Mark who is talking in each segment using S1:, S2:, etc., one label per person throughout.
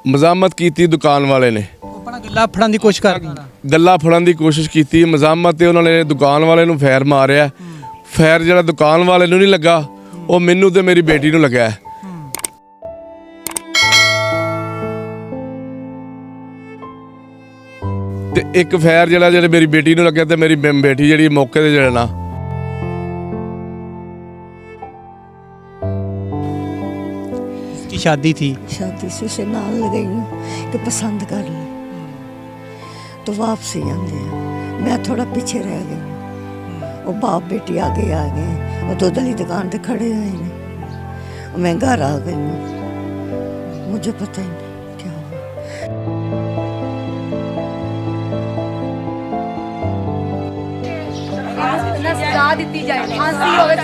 S1: मजामत की दुकान वाले ने
S2: अपना गला फड़न की कोशिश कर
S1: गला फड़न की कोशिश की मजामत उन्होंने दुकान वाले नूं फैर मारिया। फैर जिहड़ा दुकान वाले नूं नहीं लगा वो मैनू ते मेरी बेटी नूं लगा है। ते एक फैर जिहड़ा मेरी बेटी नूं लग्या ते मेरी बेटी जिहड़ी मौके ते जिहड़ा ना
S2: की शादी थी
S3: शादी से उसे नाल लगाई कि पसंद कर ले तो वापसी आते हैं। मैं थोड़ा पीछे रह गई। वो बाप बेटी आगे आ गए। वो दूध वाली दुकान पे खड़े हुए हैं। मैं घर आ गई हूँ। मुझे पता ही नहीं क्या हुआ।
S4: सजा दी जाए, फांसी होवे,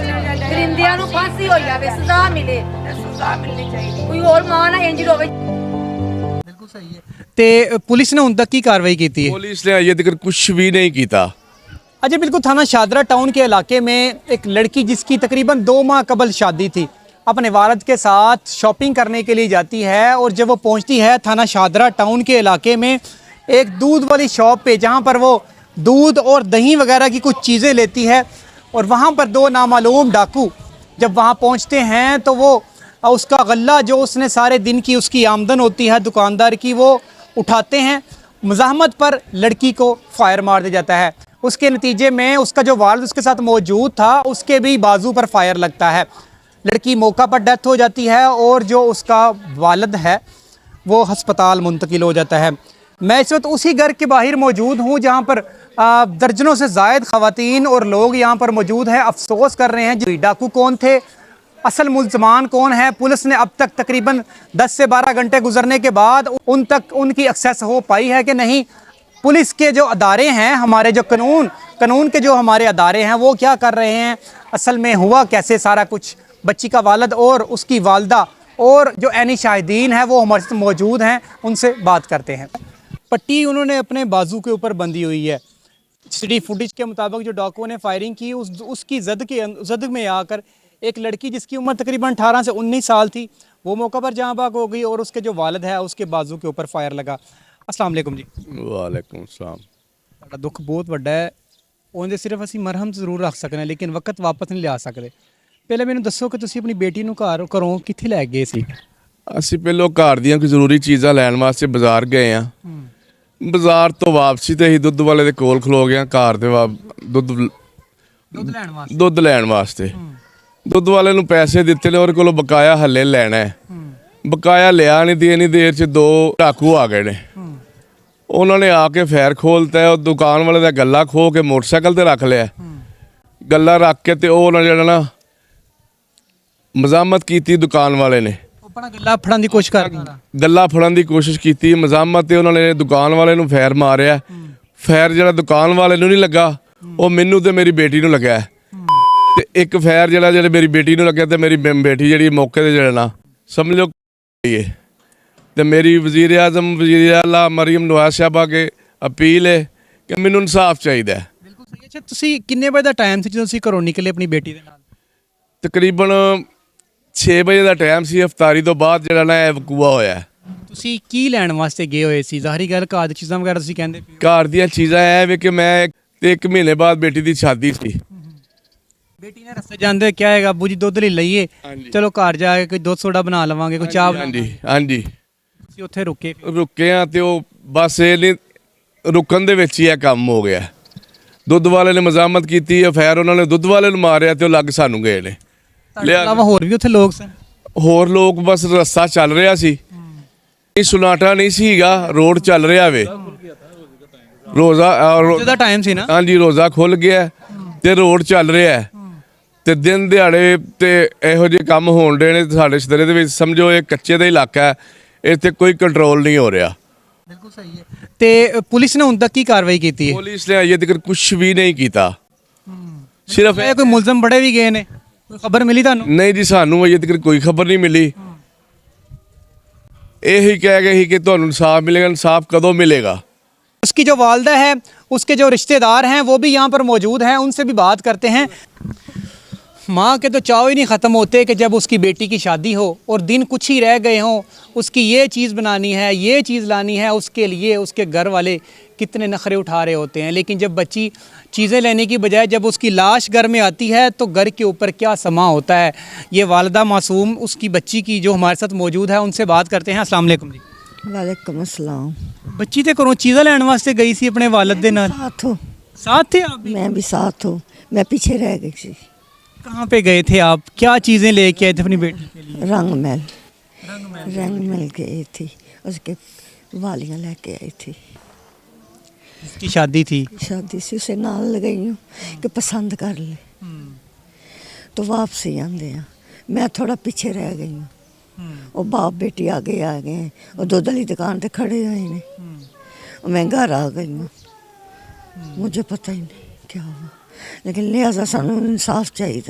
S4: परिंदियां नूं फांसी हो जावे, सजा मिले, सजा मिलनी चाहिए। कोई और मां ना इंज होवे।
S2: बिल्कुल सही है। ते पुलिस ने हुण तक की कार्रवाई की है?
S1: पुलिस ने अजे तक कुछ भी नहीं किया।
S2: अच्छा, बिल्कुल थाना शादरा टाउन के इलाके में एक लड़की जिसकी तकरीबन 2 माह कबल शादी थी अपने वालिद के साथ शॉपिंग करने के लिए जाती है और जब वो पहुंचती है थाना शादरा टाउन के इलाके में एक दूध वाली शॉप पे जहां पर वो दूध और दही वगैरह की कुछ चीज़ें लेती है और वहां पर 2 नामालूम डाकू जब वहां पहुंचते हैं तो वो उसका गल्ला जो उसने सारे दिन की उसकी आमदन होती है दुकानदार की वो उठाते हैं। मुज़ाहमत पर लड़की को फायर मार दिया जाता है। उसके नतीजे में उसका जो वालिद उसके साथ मौजूद था उसके भी बाजू पर फायर लगता है। लड़की मौका पर डेथ हो जाती है और जो उसका वालिद है वो हस्पताल मुंतकिल हो जाता है। मैं इस वक्त उसी घर के बाहर मौजूद हूँ जहाँ पर दर्जनों से ज़ायद ख़वातीन और लोग यहाँ पर मौजूद हैं, अफसोस कर रहे हैं जी डाकू कौन थे, असल मुल्ज़मान कौन है। पुलिस ने अब तक तकरीबन 10 से 12 घंटे गुजरने के बाद उन तक उनकी एक्सेस हो पाई है कि नहीं। पुलिस के जो अदारे हैं, हमारे जो कानून के जो हमारे अदारे हैं वो क्या कर रहे हैं, असल में हुआ कैसे सारा कुछ। बच्ची का वालिद और उसकी वालदा और जो ऐनी शाहिदीन है वो हमारे साथ मौजूद हैं, उनसे बात करते हैं। पट्टी उन्होंने अपने बाजू के ऊपर बंधी हुई है। सिटी फुटेज के मुताबिक जो डाकुओं ने फायरिंग की उसकी जद में आकर एक लड़की जिसकी उम्र तकरीबन 18 से 19 साल थी वो मौका पर जहाँ भाग हो गई और उसके जो वालिद है उसके बाजू के ऊपर फायर लगा। अस्सलाम वालेकुम जी।
S1: वालेकुम सलाम।
S2: साਡਾ दुख बहुत ਵੱਡਾ ਹੈ। ਉਹਦੇ ਸਿਰਫ ਅਸੀਂ ਮਰਹਮ ਜ਼ਰੂਰ ਰੱਖ ਸਕਦੇ ਹਾਂ ਲੇਕਿਨ ਵਕਤ ਵਾਪਸ ਨਹੀਂ ਲਿਆ ਸਕਦੇ। ਪਹਿਲੇ ਮੈਨੂੰ ਦੱਸੋ ਕਿ ਤੁਸੀਂ ਆਪਣੀ ਬੇਟੀ ਨੂੰ ਘਰੋਂ ਕਿੱਥੇ ਲੈ ਗਏ ਸੀ?
S1: ਅਸੀਂ ਪਹਿਲੋਂ ਘਰ ਦੀਆਂ ਕੋਈ ਜ਼ਰੂਰੀ ਚੀਜ਼ਾਂ ਲੈਣ ਵਾਸਤੇ ਬਾਜ਼ਾਰ ਗਏ ਆ। ਬਾਜ਼ਾਰ ਤੋਂ ਵਾਪਸੀ ਤੇ ਅਸੀਂ ਦੁੱਧ ਵਾਲੇ ਦੇ ਕੋਲ ਖਲੋ ਗਏ ਘਰ ਦੇ ਦੁੱਧ ਲੈਣ ਵਾਸਤੇ। ਦੁੱਧ ਵਾਲੇ ਨੂੰ ਪੈਸੇ ਦਿੱਤੇ ਨੇ ਉਹਦੇ ਕੋਲੋਂ ਬਕਾਇਆ ਹੱਲੇ ਲੈਣਾ ਹੈ। ਬਕਾਇਆ ਲਿਆ ਨਹੀਂ ਦੀ ਇੰਨੀ ਦੇਰ 'ਚ 2 ਡਾਕੂ ਆ ਗਏ ਨੇ। ਉਹਨਾਂ ਨੇ ਆ ਕੇ ਫੈਰ ਖੋਲਤਾ ਉਹ ਦੁਕਾਨ ਵਾਲੇ ਦਾ ਗੱਲਾ ਖੋ ਕੇ ਮੋਟਰਸਾਈਕਲ ਤੇ ਰੱਖ ਲਿਆ। ਗੱਲਾ ਰੱਖ ਕੇ ਤੇ ਉਹ ਉਹਨਾਂ ਜਿਹੜਾ ਨਾ ਮਜ਼ਾਮਤ ਕੀਤੀ ਦੁਕਾਨ ਵਾਲੇ ਨੇ
S2: अपना गला फड़न की कोशिश कर
S1: गला फड़न की कोशिश की मजामत उन्होंने दुकान वाले नूं फैर मारिया। फैर जिहड़ा दुकान वाले नूं नहीं लगा वो मैनू ते मेरी बेटी नूं लगा है। ते एक फैर जिहड़ा मेरी बेटी नूं लग्या ते मेरी बेटी जिहड़ी मौके ते जिहड़ा ना समझ लो ते मेरी वज़ीर आज़म वज़ीर आला मरीम नवाज़ साहबा के अपील है कि मैनू इंसाफ चाहिए।
S2: बिल्कुल सही। अच्छा, तुसी किन्ने बजे दा टाइम सी जदों तुसी घरों निकले अपनी बेटी दे नाल?
S1: तकरीबन 6 ਵਜੇ ਦਾ ਟਾਈਮ ਸੀ। ਇਫਤਾਰੀ ਤੋਂ ਬਾਅਦ ਜਿਹੜਾ ਨਾ ਇਹ ਵਕੂਆ ਹੋਇਆ।
S2: ਤੁਸੀਂ ਕੀ ਲੈਣ ਵਾਸਤੇ ਗਏ ਹੋਏ ਸੀ? ਜ਼ਾਹਰੀ ਗੱਲ ਘਰ ਦੀ ਚੀਜ਼ਾਂ ਵਗੈਰਾ ਤੁਸੀਂ ਕਹਿੰਦੇ ਪਏ ਹੋ।
S1: ਘਰ ਦੀਆਂ ਚੀਜ਼ਾਂ ਐ ਵੀ ਕਿ ਮੈਂ ਤੇ 1 ਮਹੀਨੇ ਬਾਅਦ ਬੇਟੀ ਦੀ ਸ਼ਾਦੀ ਸੀ।
S2: ਬੇਟੀ ਨੇ ਰਸਤੇ ਜਾਂਦੇ ਕਿਹਾ ਹੈਗਾ ਅੱਬੂ ਜੀ ਦੁੱਧ ਲੈ ਲਈਏ, ਚਲੋ ਘਰ ਜਾ ਕੇ ਕੋਈ ਦੁੱਧ ਸੋਡਾ ਬਣਾ ਲਵਾਂਗੇ, ਕੋਈ ਚਾਹ।
S1: ਹਾਂਜੀ
S2: ਤੁਸੀਂ ਉੱਥੇ
S1: ਰੁਕੇ ਆ ਤੇ ਉਹ ਬਸ ਇਹ ਨਹੀਂ ਰੁਕਣ ਦੇ ਵਿੱਚ ਹੀ ਇਹ ਕੰਮ ਹੋ ਗਿਆ। ਦੁੱਧ ਵਾਲੇ ਨੇ ਮਜ਼ਾਮਤ ਕੀਤੀ, ਫੈਰ ਉਹਨਾਂ ਨੇ ਦੁੱਧ ਵਾਲੇ ਨੂੰ ਮਾਰਿਆ ਤੇ ਉਹ ਲੱਗ ਸਾਨੂੰ ਗਏ ਨੇ।
S2: ਇਲਾਵਾ ਹੋਰ ਵੀ ਉੱਥੇ ਲੋਕ ਸਨ?
S1: ਹੋਰ ਲੋਕ ਬਸ ਰਸਤਾ ਚੱਲ ਰਿਹਾ ਸੀ, ਸੁਨਾਟਾ ਨਹੀਂ ਸੀਗਾ, ਰੋਡ ਚੱਲ ਰਿਹਾ ਵੇ। ਰੋਜ਼ਾ
S2: ਦਾ ਟਾਈਮ ਸੀ ਨਾ? ਹਾਂਜੀ,
S1: ਰੋਜ਼ਾ ਖੁੱਲ ਗਿਆ ਤੇ ਰੋਡ ਚੱਲ ਰਿਹਾ ਤੇ ਦਿਨ ਦਿਹਾੜੇ ਤੇ ਇਹੋ ਜਿਹੇ ਕੰਮ ਹੋਣ ਡੇ ਨੇ ਸਾਡੇ ਸ਼ਹਿਰ ਦੇ ਵਿੱਚ। ਸਮਝੋ ਇਹ ਕੱਚੇ ਦਾ ਇਲਾਕਾ ਹੈ, ਇੱਥੇ ਕੋਈ ਕੰਟਰੋਲ ਨਹੀਂ ਹੋ ਰਿਹਾ।
S2: ਬਿਲਕੁਲ ਸਹੀ ਹੈ। ਤੇ ਪੁਲਿਸ ਨੇ ਹੁਣ ਤੱਕ ਕੀ ਕਾਰਵਾਈ ਕੀਤੀ ਹੈ?
S1: ਪੁਲਿਸ ਨੇ ਅਜੇ ਤੱਕ ਕੁਝ ਵੀ ਨਹੀਂ ਕੀਤਾ। ਸਿਰਫ
S2: ਕੋਈ ਮੁਲਜ਼ਮ ਬੜੇ ਵੀ ਗਏ ਨੇ, ਕੋਈ ਖਬਰ ਮਿਲੀ ਤੁਹਾਨੂੰ?
S1: ਨਹੀਂ ਜੀ, ਸਾਨੂੰ ਅਜੇ ਤੱਕ ਕੋਈ ਖਬਰ ਨਹੀਂ ਮਿਲੀ। यही कह गए कि ਤੁਹਾਨੂੰ इंसाफ मिलेगा। इंसाफ कदों मिलेगा?
S2: उसकी जो वालदा है, उसके जो रिश्तेदार हैं वो भी यहाँ पर मौजूद हैं, उनसे भी बात करते हैं। माँ के तो चाव ही नहीं ख़त्म होते कि जब उसकी बेटी की शादी हो और दिन कुछ ही रह गए हों, उसकी ये चीज़ बनानी है, ये चीज़ लानी है, उसके लिए उसके घर वाले कितने नखरे उठा रहे होते हैं। लेकिन जब बच्ची चीज़ें लेने की बजाय जब उसकी लाश घर में आती है तो घर के ऊपर क्या समा होता है। ये वालिदा मासूम उसकी बच्ची की जो हमारे साथ मौजूद है, उनसे बात करते हैं। अस्सलाम वालेकुम जी।
S3: वालेकुम अस्सलाम।
S2: बच्ची तो घरों चीज़ां लैण वास्ते गई सी अपने वालिद दे नाल,
S3: साथ हो,
S2: साथ थे आप भी?
S3: मैं भी साथ हूँ, मैं पीछे रह गई थी।
S2: कहाँ पे गए थे आप, क्या चीज़ें लेके आए थे अपनी बेटी के लिए?
S3: रंग महल गई थी, उसके वालियाँ लेके आई थी।
S2: उसकी शादी थी।
S3: शादी से उसे नाल लगाई हूँ कि पसंद कर ले तो वापसी आंदे हैं। मैं थोड़ा पीछे रह गई हूँ। वो बाप बेटी आगे आ गए हैं, वो दूध वाली दुकान पे खड़े हुए हैं और मैं घर आ गई हूँ। मुझे पता ही नहीं क्या हुआ, लेकिन लिहाजा सानू इंसाफ चाहिए।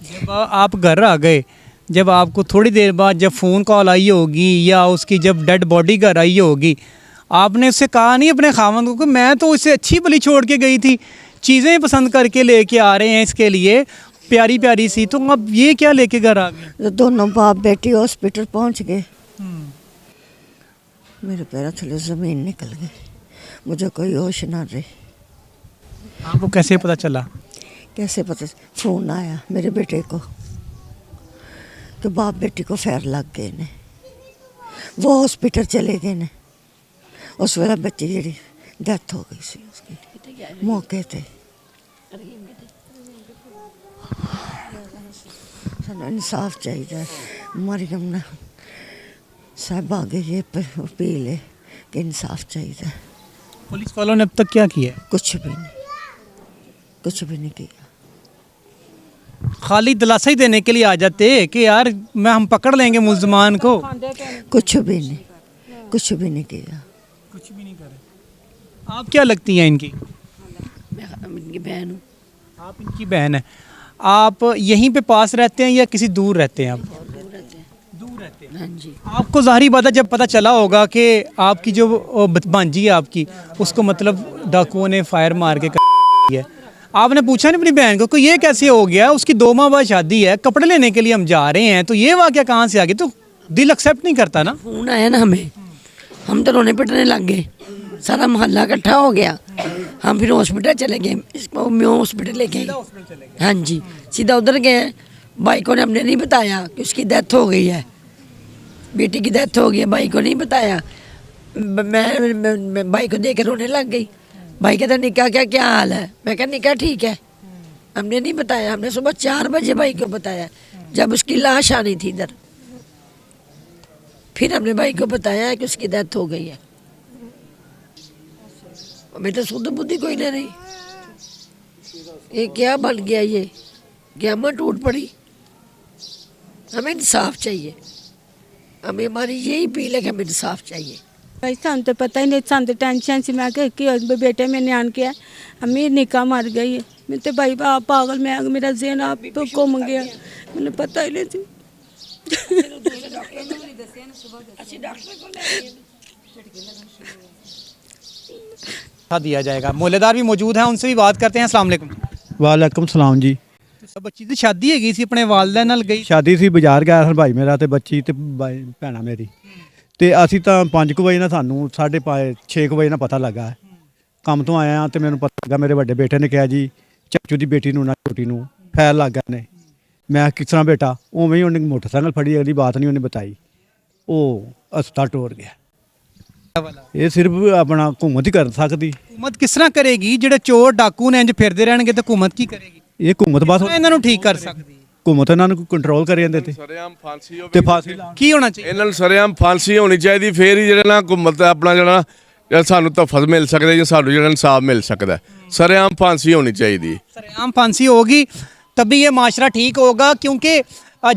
S2: जब आप घर आ गए, जब आपको थोड़ी देर बाद जब फ़ोन कॉल आई होगी या उसकी जब डेड बॉडी घर आई होगी, आपने उससे कहा नहीं अपने खामन को कि मैं तो इसे अच्छी भली छोड़ के गई थी, चीज़ें पसंद करके लेके आ रहे हैं इसके लिए प्यारी प्यारी सी, तो अब ये क्या लेके घर आ गए?
S3: तो दोनों बाप बेटी हॉस्पिटल पहुंच गए, मेरे पैरों थले ज़मीन निकल गई, मुझे कोई होश ना रही।
S2: आपको कैसे पता चला?
S3: कैसे पता? फ़ोन आया मेरे बेटे को कि बाप बेटी को फैर लग गए ने, वो हॉस्पिटल चले गए ने। उस वेला बच्ची जी डेथ हो गई सी उसकी मौके ते। सानू इंसाफ चाहिए। मरियम ने साहब आगे ये अपील है कि इंसाफ चाहिए।
S2: पुलिस वालों ने अब तक क्या किया?
S3: कुछ भी नहीं, कुछ भी नहीं किया।
S2: खाली दिलासा ही देने के लिए आ जाते कि यार हम पकड़ लेंगे मुल्ज़मान को।
S3: कुछ भी नहीं, कुछ भी नहीं किया।
S2: कुछ भी नहीं करे। आप क्या लगती हैं इनकी?
S5: मैं इनकी बहन हूँ।
S2: आप इनकी बहन है। आप यहीं पे पास रहते हैं या किसी दूर रहते हैं? आप
S5: दूर रहते हैं।
S2: दूर रहते हैं।
S5: हाँ जी।
S2: आपको ज़ाहिरी बात है जब पता चला होगा कि आपकी जो भांजी है आपकी, उसको मतलब डाकुओं ने फायर मार के कर दिया है, आपने पूछा नहीं अपनी बहन को कि ये कैसे हो गया? उसकी 2 माह बाद शादी है, कपड़े लेने के लिए हम जा रहे हैं, तो ये वाक़या कहाँ से आ गया? तो दिल एक्सेप्ट नहीं करता ना।
S5: फोन आया ना हमें, हम तो रोने पिटने लग गए, सारा मोहल्ला इकट्ठा हो गया। हम फिर हॉस्पिटल चले गए, इसको म्यो हॉस्पिटल लेके गए। हाँ जी, सीधा उधर गए। भाई को ने हमने नहीं बताया कि उसकी डेथ हो गई है, बेटी की डेथ हो गई है, भाई को नहीं बताया। मैं भाई को देख कर रोने लग गई। भाई कहता निका क्या हाल है? मैं कहा निका ठीक है। हमने नहीं बताया, हमने सुबह 4 बजे भाई को बताया जब उसकी लाश आनी थी इधर। फिर हमने भाई को बताया कि उसकी डेथ हो गई है। हमें तो शुद्ध बुद्धि कोई नहीं रही। ये क्या बन गया? ये क़यामत टूट पड़ी। हमें इंसाफ चाहिए, हमें हमारी यही अपील है कि हमें इंसाफ चाहिए।
S6: भाई सानू तो पता ही नहीं, सानू तो टेंशन से। मैं कि बेटे में न्यान के अम्मी निका मर गई है। मैं तो भाई आप पागल, मैं मेरा ज़हन आप तो घूम गया, मैंने पता ही नहीं थी।
S2: दिया जाएगा। मोलेदार भी मौजूद हैं, उनसे भी बात करते हैं। अस्सलाम वालेकुम।
S7: वालेकुम सलाम जी।
S2: बच्ची ਦੀ ਸ਼ਾਦੀ ਹੈਗੀ ਸੀ ਆਪਣੇ ਵਾਲਿਦ ਨਾਲ ਗਈ?
S7: ਸ਼ਾਦੀ ਸੀ, ਬਾਜ਼ਾਰ ਗਿਆ ਸਨ ਭਾਈ ਮੇਰਾ ਤੇ ਬੱਚੀ ਤੇ ਭੈਣਾ ਮੇਰੀ, ਤੇ ਅਸੀਂ ਤਾਂ 5 ਵਜੇ ਨਾਲ ਸਾਨੂੰ 6:30 ਵਜੇ ਨਾਲ ਪਤਾ ਲੱਗਾ। ਕੰਮ ਤੋਂ ਆਇਆ ਤੇ ਮੈਨੂੰ ਪਤਾ ਲੱਗਾ, ਮੇਰੇ ਵੱਡੇ ਬੇਟੇ ਨੇ ਕਿਹਾ ਜੀ ਚਾਚੂ ਦੀ ਬੇਟੀ ਨੂੰ ਨਾ ਛੋਟੀ ਨੂੰ ਫੈਰ ਲੱਗ ਗਿਆ ਨੇ। ਮੈਂ ਕਿਸ ਤਰ੍ਹਾਂ ਬੇਟਾ? ਉਵੇਂ ਹੀ ਉਹਨੇ ਮੋਟਰਸਾਈਕਲ ਫੜੀ, ਅਗਲੀ ਬਾਤ ਨਹੀਂ ਉਹਨੇ ਬਤਾਈ, ਉਹ ਹਸਪਤਾਲ ਟੁਰ ਗਿਆ। ਇਹ ਸਿਰਫ ਆਪਣਾ ਹਕੂਮਤ ਹੀ ਕਰ ਸਕਦੀ।
S2: हुकूमत किस तरह करेगी? ਜਿਹੜੇ ਚੋਰ ਡਾਕੂ ਨੇ ਇੰਜ ਫਿਰਦੇ ਰਹਿਣਗੇ ਤਾਂ ਹੁਕੂਮਤ ਕੀ ਕਰੇਗੀ?
S7: ਇਹ ਹਕੂਮਤ ਬਸ
S2: ਇਹਨਾਂ ਨੂੰ ਠੀਕ ਕਰ ਸਕਦੀ ਹੈ।
S7: ਹਕੂਮਤ ਇਹਨਾਂ ਨੂੰ ਕੰਟਰੋਲ ਕਰੀ ਜਾਂਦੇ ਤੇ
S1: ਸਰੇਆਮ ਫਾਂਸੀ ਹੋਵੇ
S7: ਤੇ ਫਾਂਸੀ ਲਾ
S2: ਕੀ ਹੋਣਾ ਚਾਹੀਦਾ?
S1: ਇਹਨਾਂ ਨੂੰ ਸਰੇਆਮ ਫਾਂਸੀ ਹੋਣੀ ਚਾਹੀਦੀ, ਫੇਰ ਹੀ ਜਿਹੜਾ ਨਾ ਹਕੂਮਤ ਆਪਣਾ ਜਿਹੜਾ ਸਾਨੂੰ ਤਹਫ਼ੁਜ਼ ਮਿਲ ਸਕਦਾ ਜਾਂ ਸਾਨੂੰ ਜਿਹੜਾ ਇਨਸਾਫ ਮਿਲ ਸਕਦਾ। ਸਰੇਆਮ ਫਾਂਸੀ ਹੋਣੀ ਚਾਹੀਦੀ।
S2: सरेआम फांसी होगी तभी ये माशरा ठीक होगा, क्योंकि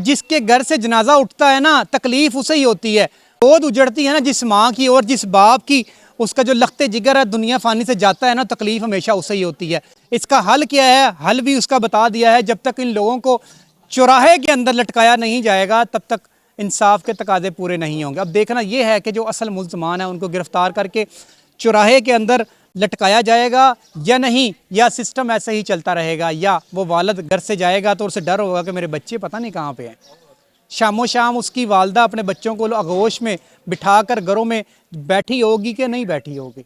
S2: जिसके घर से जनाजा उठता है ना, तकलीफ़ उसे ही होती है। गोद उजड़ती है ना जिस माँ की और जिस बाप की, उसका जो लखते जिगर है दुनिया फ़ानी से जाता है ना, तकलीफ़ हमेशा उसे ही होती है। इसका हल क्या है? हल भी उसका बता दिया है। जब तक इन लोगों को चौराहे के अंदर लटकाया नहीं जाएगा तब तक इंसाफ के तकाजे पूरे नहीं होंगे। अब देखना ये है कि जो असल मुल्ज़मान है उनको गिरफ़्तार करके चौराहे के अंदर लटकाया जाएगा या नहीं, या सिस्टम ऐसे ही चलता रहेगा, या वो वालिद घर से जाएगा तो उसे डर होगा कि मेरे बच्चे पता नहीं कहाँ पे हैं। शामो शाम उसकी वालदा अपने बच्चों को आगोश में बिठाकर घरों में बैठी होगी कि नहीं बैठी होगी।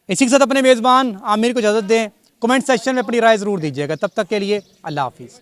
S2: इसी के साथ अपने मेज़बान आमिर को इजाज़त दें। कमेंट सेक्शन में अपनी राय ज़रूर दीजिएगा। तब तक के लिए अल्लाह हाफिज़।